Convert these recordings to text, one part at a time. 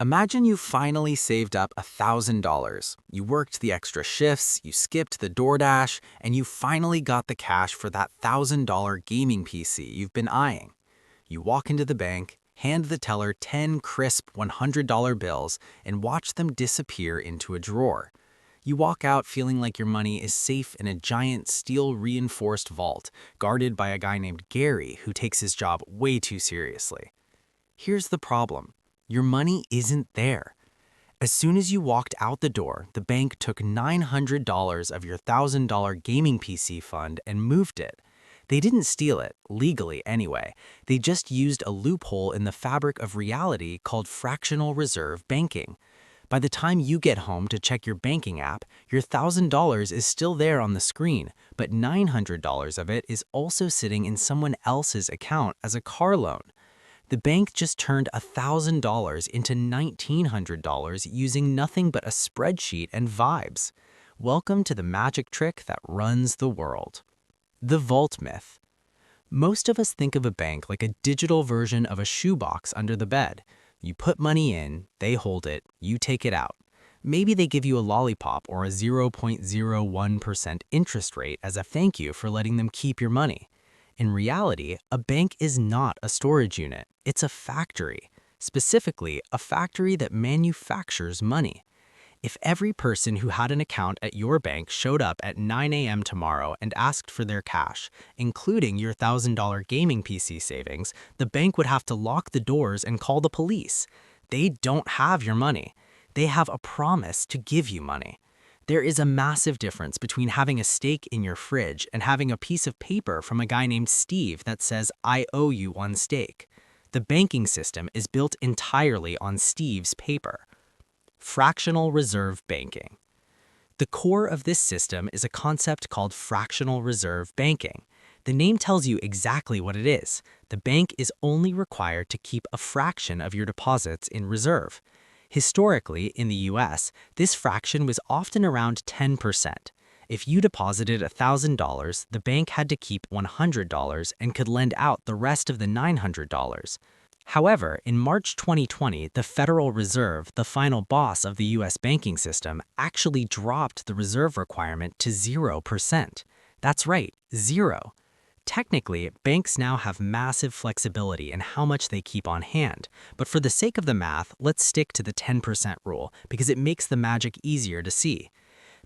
Imagine you finally saved up $1,000. You worked the extra shifts, you skipped the DoorDash, and you finally got the cash for that $1,000 gaming PC you've been eyeing. You walk into the bank, hand the teller 10 crisp $100 bills, and watch them disappear into a drawer. You walk out feeling like your money is safe in a giant steel-reinforced vault, guarded by a guy named Gary who takes his job way too seriously. Here's the problem. Your money isn't there. As soon as you walked out the door, the bank took $900 of your $1,000 gaming PC fund and moved it. They didn't steal it, legally anyway. They just used a loophole in the fabric of reality called fractional reserve banking. By the time you get home to check your banking app, your $1,000 is still there on the screen, but $900 of it is also sitting in someone else's account as a car loan. The bank just turned $1,000 into $1,900 using nothing but a spreadsheet and vibes. Welcome to the magic trick that runs the world. The vault myth. Most of us think of a bank like a digital version of a shoebox under the bed. You put money in, they hold it, you take it out. Maybe they give you a lollipop or a 0.01% interest rate as a thank you for letting them keep your money. In reality, a bank is not a storage unit. It's a factory, specifically a factory that manufactures money. If every person who had an account at your bank showed up at 9 a.m. tomorrow and asked for their cash, including your $1,000 gaming PC savings, the bank would have to lock the doors and call the police. They don't have your money. They have a promise to give you money. There is a massive difference between having a steak in your fridge and having a piece of paper from a guy named Steve that says, "I owe you one steak." The banking system is built entirely on Steve's paper. Fractional reserve banking. The core of this system is a concept called fractional reserve banking. The name tells you exactly what it is. The bank is only required to keep a fraction of your deposits in reserve. Historically, in the US, this fraction was often around 10%. If you deposited $1,000, the bank had to keep $100 and could lend out the rest of the $900. However, in March 2020, the Federal Reserve, the final boss of the US banking system, actually dropped the reserve requirement to 0%. That's right, zero. Technically, banks now have massive flexibility in how much they keep on hand, but for the sake of the math, let's stick to the 10% rule because it makes the magic easier to see.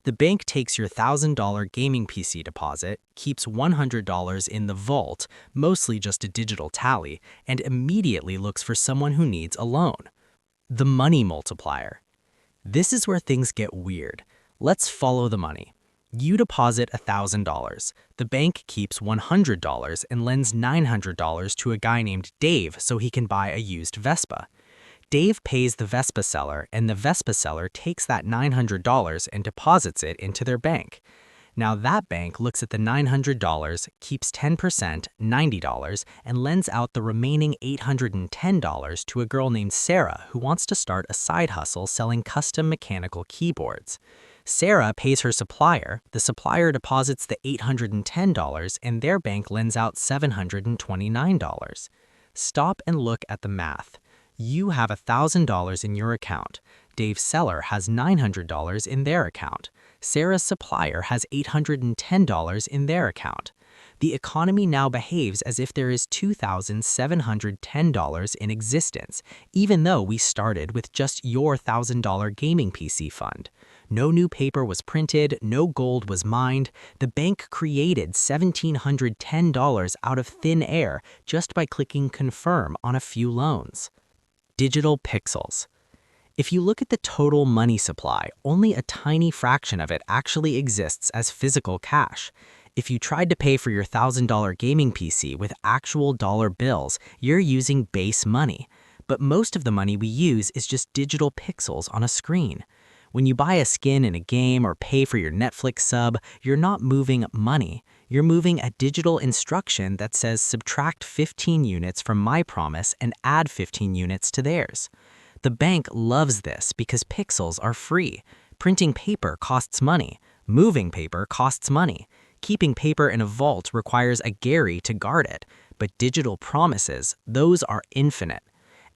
The bank takes your $1,000 gaming PC deposit, keeps $100 in the vault, mostly just a digital tally, and immediately looks for someone who needs a loan. The money multiplier. This is where things get weird. Let's follow the money. You deposit $1,000. The bank keeps $100 and lends $900 to a guy named Dave so he can buy a used Vespa. Dave pays the Vespa seller, and the Vespa seller takes that $900 and deposits it into their bank. Now that bank looks at the $900, keeps 10%, $90, and lends out the remaining $810 to a girl named Sarah who wants to start a side hustle selling custom mechanical keyboards. Sarah pays her supplier, the supplier deposits the $810, and their bank lends out $729. Stop and look at the math. You have $1,000 in your account. Dave's seller has $900 in their account. Sarah's supplier has $810 in their account. The economy now behaves as if there is $2,710 in existence, even though we started with just your $1,000 gaming PC fund. No new paper was printed, no gold was mined. The bank created $1,710 out of thin air just by clicking confirm on a few loans. Digital pixels. If you look at the total money supply, only a tiny fraction of it actually exists as physical cash. If you tried to pay for your $1,000 gaming PC with actual dollar bills, you're using base money. But most of the money we use is just digital pixels on a screen. When you buy a skin in a game or pay for your Netflix sub, you're not moving money. You're moving a digital instruction that says subtract 15 units from my promise and add 15 units to theirs. The bank loves this because pixels are free. Printing paper costs money. Moving paper costs money. Keeping paper in a vault requires a Gary to guard it. But digital promises, those are infinite.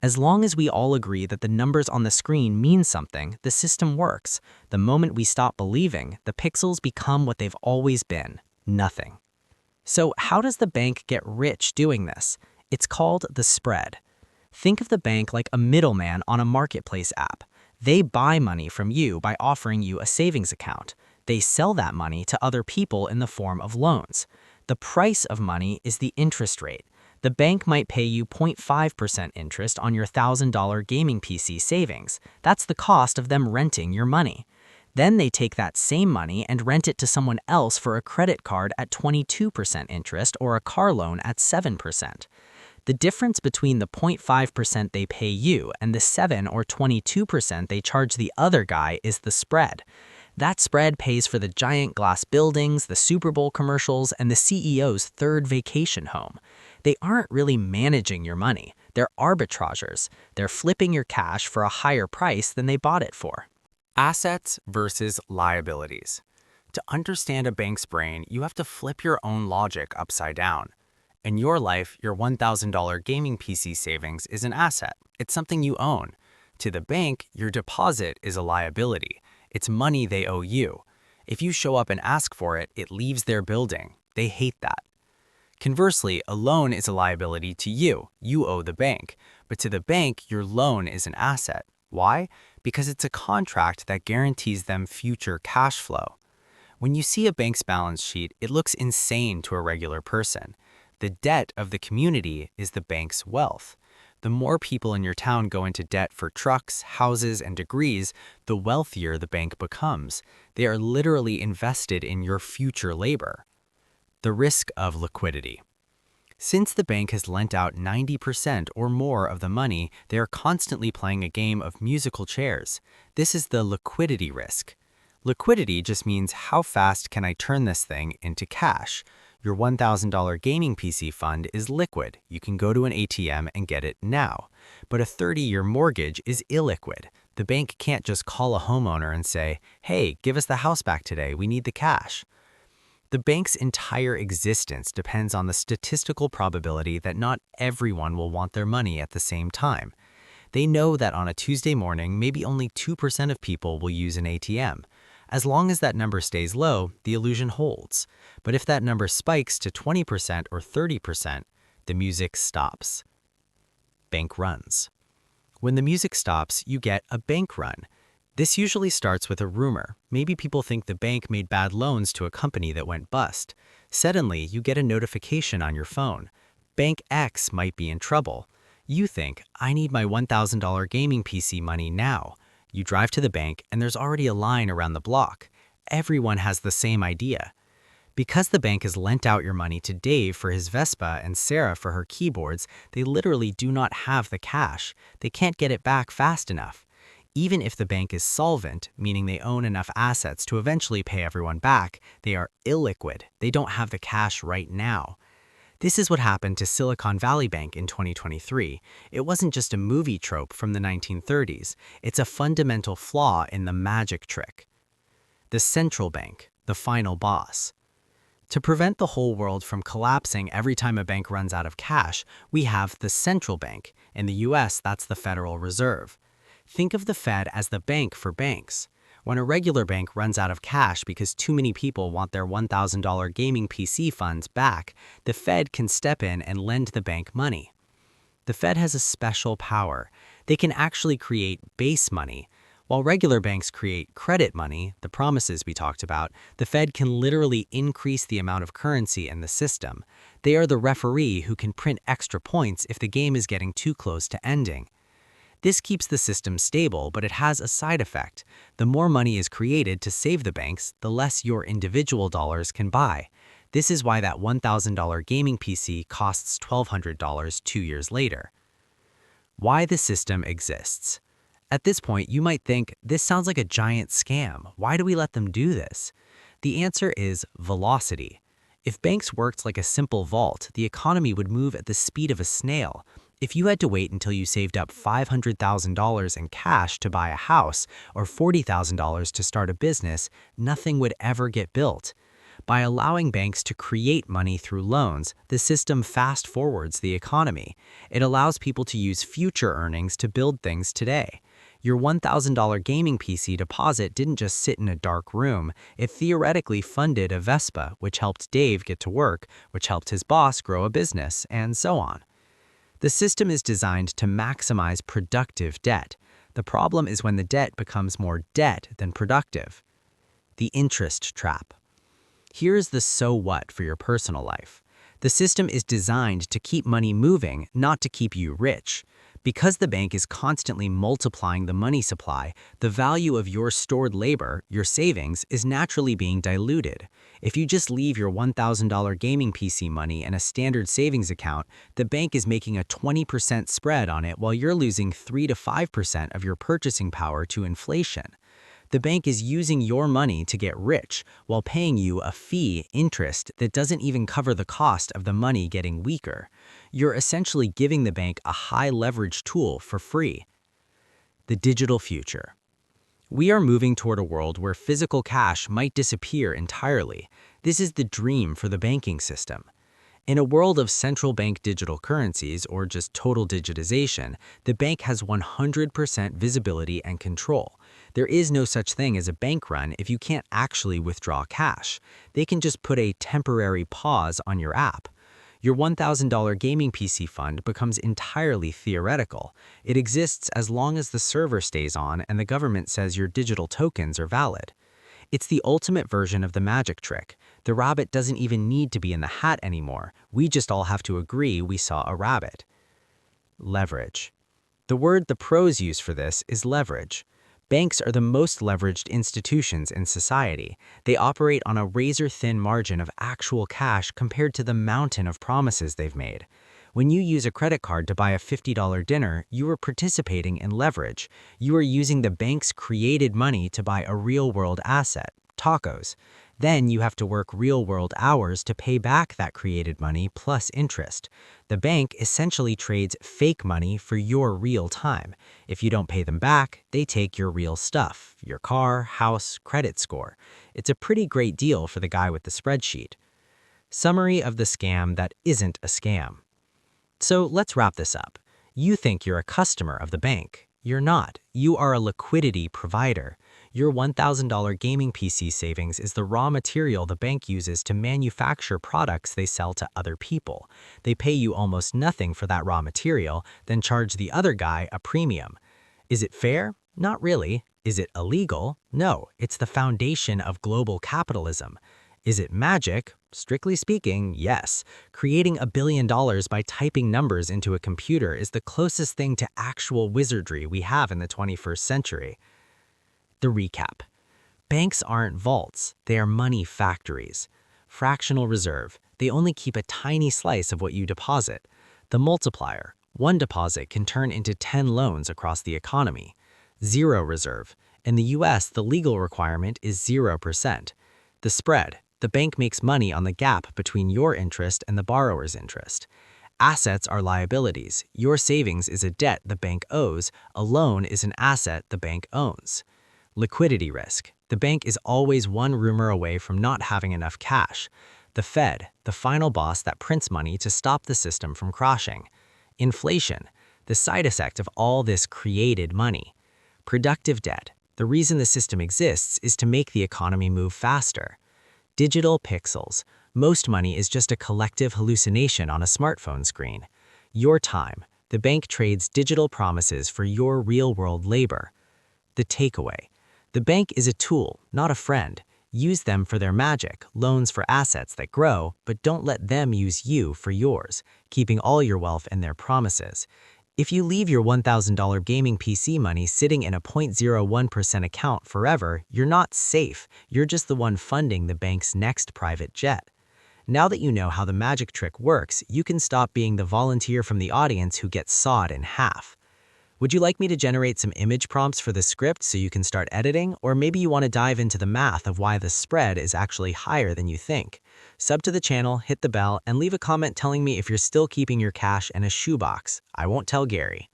As long as we all agree that the numbers on the screen mean something, the system works. The moment we stop believing, the pixels become what they've always been, nothing. So how does the bank get rich doing this? It's called the spread. Think of the bank like a middleman on a marketplace app. They buy money from you by offering you a savings account. They sell that money to other people in the form of loans. The price of money is the interest rate. The bank might pay you 0.5% interest on your $1,000 gaming PC savings. That's the cost of them renting your money. Then they take that same money and rent it to someone else for a credit card at 22% interest or a car loan at 7%. The difference between the 0.5% they pay you and the 7 or 22% they charge the other guy is the spread. That spread pays for the giant glass buildings, the Super Bowl commercials, and the CEO's third vacation home. They aren't really managing your money. They're arbitrageurs. They're flipping your cash for a higher price than they bought it for. Assets versus liabilities. To understand a bank's brain, you have to flip your own logic upside down. In your life, your $1,000 gaming PC savings is an asset. It's something you own. To the bank, your deposit is a liability. It's money they owe you. If you show up and ask for it, it leaves their building. They hate that. Conversely, a loan is a liability to you. You owe the bank. But to the bank, your loan is an asset. Why? Because it's a contract that guarantees them future cash flow. When you see a bank's balance sheet, it looks insane to a regular person. The debt of the community is the bank's wealth. The more people in your town go into debt for trucks, houses, and degrees, the wealthier the bank becomes. They are literally invested in your future labor. The risk of liquidity. Since the bank has lent out 90% or more of the money, they are constantly playing a game of musical chairs. This is the liquidity risk. Liquidity just means how fast can I turn this thing into cash. Your $1,000 gaming PC fund is liquid. You can go to an ATM and get it now. But a 30-year mortgage is illiquid. The bank can't just call a homeowner and say, "Hey, give us the house back today. We need the cash." The bank's entire existence depends on the statistical probability that not everyone will want their money at the same time. They know that on a Tuesday morning, maybe only 2% of people will use an ATM. As long as that number stays low, the illusion holds. But if that number spikes to 20% or 30%, the music stops. Bank runs. When the music stops, you get a bank run. This usually starts with a rumor. Maybe people think the bank made bad loans to a company that went bust. Suddenly, you get a notification on your phone. Bank X might be in trouble. You think, I need my $1,000 gaming PC money now. You drive to the bank and there's already a line around the block. Everyone has the same idea. Because the bank has lent out your money to Dave for his Vespa and Sarah for her keyboards, they literally do not have the cash. They can't get it back fast enough. Even if the bank is solvent, meaning they own enough assets to eventually pay everyone back, they are illiquid. They don't have the cash right now. This is what happened to Silicon Valley Bank in 2023. It wasn't just a movie trope from the 1930s. It's a fundamental flaw in the magic trick. The central bank, the final boss. To prevent the whole world from collapsing every time a bank runs out of cash, we have the central bank. In the US, that's the Federal Reserve. Think of the Fed as the bank for banks. When a regular bank runs out of cash because too many people want their $1,000 gaming PC funds back, the Fed can step in and lend the bank money. The Fed has a special power. They can actually create base money. While regular banks create credit money, the promises we talked about, the Fed can literally increase the amount of currency in the system. They are the referee who can print extra points if the game is getting too close to ending. This keeps the system stable, but it has a side effect. The more money is created to save the banks, the less your individual dollars can buy. This is why that $1,000 gaming PC costs $1,200 2 years later. Why the system exists. At this point, you might think, this sounds like a giant scam. Why do we let them do this? The answer is velocity. If banks worked like a simple vault, the economy would move at the speed of a snail. If you had to wait until you saved up $500,000 in cash to buy a house or $40,000 to start a business, nothing would ever get built. By allowing banks to create money through loans, the system fast-forwards the economy. It allows people to use future earnings to build things today. Your $1,000 gaming PC deposit didn't just sit in a dark room. It theoretically funded a Vespa, which helped Dave get to work, which helped his boss grow a business, and so on. The system is designed to maximize productive debt. The problem is when the debt becomes more debt than productive. The interest trap. Here's the so what for your personal life. The system is designed to keep money moving, not to keep you rich. Because the bank is constantly multiplying the money supply, the value of your stored labor, your savings, is naturally being diluted. If you just leave your $1,000 gaming PC money in a standard savings account, the bank is making a 20% spread on it while you're losing 3 to 5% of your purchasing power to inflation. The bank is using your money to get rich while paying you a fee interest that doesn't even cover the cost of the money getting weaker. You're essentially giving the bank a high leverage tool for free. The digital future. We are moving toward a world where physical cash might disappear entirely. This is the dream for the banking system. In a world of central bank digital currencies, or just total digitization, the bank has 100% visibility and control. There is no such thing as a bank run if you can't actually withdraw cash. They can just put a temporary pause on your app. Your $1,000 gaming PC fund becomes entirely theoretical. It exists as long as the server stays on and the government says your digital tokens are valid. It's the ultimate version of the magic trick. The rabbit doesn't even need to be in the hat anymore. We just all have to agree we saw a rabbit. Leverage. The word the pros use for this is leverage. Banks are the most leveraged institutions in society. They operate on a razor-thin margin of actual cash compared to the mountain of promises they've made. When you use a credit card to buy a $50 dinner, you are participating in leverage. You are using the bank's created money to buy a real-world asset, tacos. Then you have to work real-world hours to pay back that created money plus interest. The bank essentially trades fake money for your real time. If you don't pay them back, they take your real stuff, your car, house, credit score. It's a pretty great deal for the guy with the spreadsheet. Summary of the scam that isn't a scam. So let's wrap this up. You think you're a customer of the bank. You're not. You are a liquidity provider. Your $1,000 gaming PC savings is the raw material the bank uses to manufacture products they sell to other people. They pay you almost nothing for that raw material, then charge the other guy a premium. Is it fair? Not really. Is it illegal? No, it's the foundation of global capitalism. Is it magic? Strictly speaking, yes. Creating $1 billion by typing numbers into a computer is the closest thing to actual wizardry we have in the 21st century. The recap. Banks aren't vaults, they are money factories. Fractional reserve, they only keep a tiny slice of what you deposit. The multiplier, one deposit can turn into 10 loans across the economy. Zero reserve, in the US the legal requirement is 0%. The spread, the bank makes money on the gap between your interest and the borrower's interest. Assets are liabilities. Your savings is a debt the bank owes. A loan is an asset the bank owns. Liquidity risk. The bank is always one rumor away from not having enough cash. The Fed, the final boss that prints money to stop the system from crashing. Inflation, the side effect of all this created money. Productive debt. The reason the system exists is to make the economy move faster. Digital pixels. Most money is just a collective hallucination on a smartphone screen. Your time. The bank trades digital promises for your real-world labor. The takeaway. The bank is a tool, not a friend. Use them for their magic, loans for assets that grow, but don't let them use you for yours, keeping all your wealth in their promises. If you leave your $1,000 gaming PC money sitting in a 0.01% account forever, you're not safe. You're just the one funding the bank's next private jet. Now that you know how the magic trick works, you can stop being the volunteer from the audience who gets sawed in half. Would you like me to generate some image prompts for the script so you can start editing? Or maybe you want to dive into the math of why the spread is actually higher than you think? Sub to the channel, hit the bell, and leave a comment telling me if you're still keeping your cash in a shoebox. I won't tell Gary.